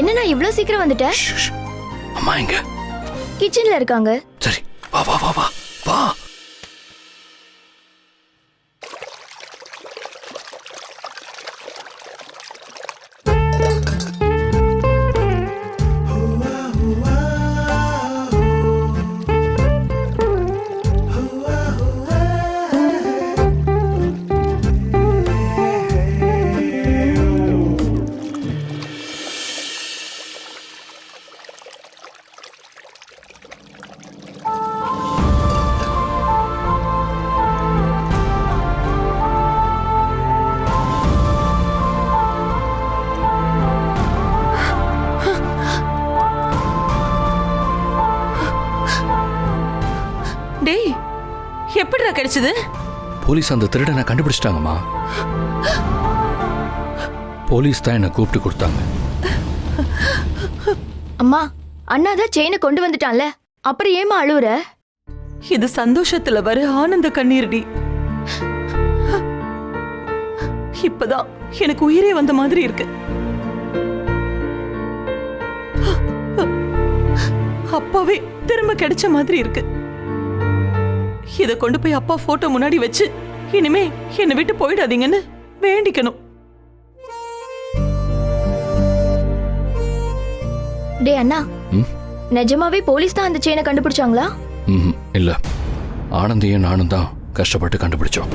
என்னண்ணா இவ்ளோ சீக்கிரம் வந்துட்ட? அம்மா எங்க? கிச்சன்ல இருக்காங்க. சரி வா வா வா வா வா. டேய், எப்படிடா கிடைச்சது? போலீஸ் அந்த திருடனை கண்டுபிடிச்சிட்டாங்கம்மா. போலீஸ் தான் என்ன கூப்பிட்டு கொடுத்தாங்க. அம்மா, அண்ணா தான் செயினை கொண்டு வந்துட்டான்ல, அப்புறம் ஏமா அழுவுற? இது சந்தோஷத்துல வர ஆனந்த கண்ணீர்டி. இப்பதான் எனக்கு உயிரே வந்த மாதிரி இருக்கு. அப்பாவே திரும்ப கிடைச்ச மாதிரி இருக்கு. இத கொண்டு போய் அப்பா போட்டோ முன்னாடி வச்சு இனிமே என்னை விட்டு போயிடாதீங்கன்னு வேண்டிக்கணும். டே அண்ணா, நிஜமாவே போலீஸ் தான் அந்த செயினை கண்டுபிடிச்சாங்களா? இல்ல, ஆனந்தியும் நானும் தான் கஷ்டப்பட்டு கண்டுபிடிச்சோம்.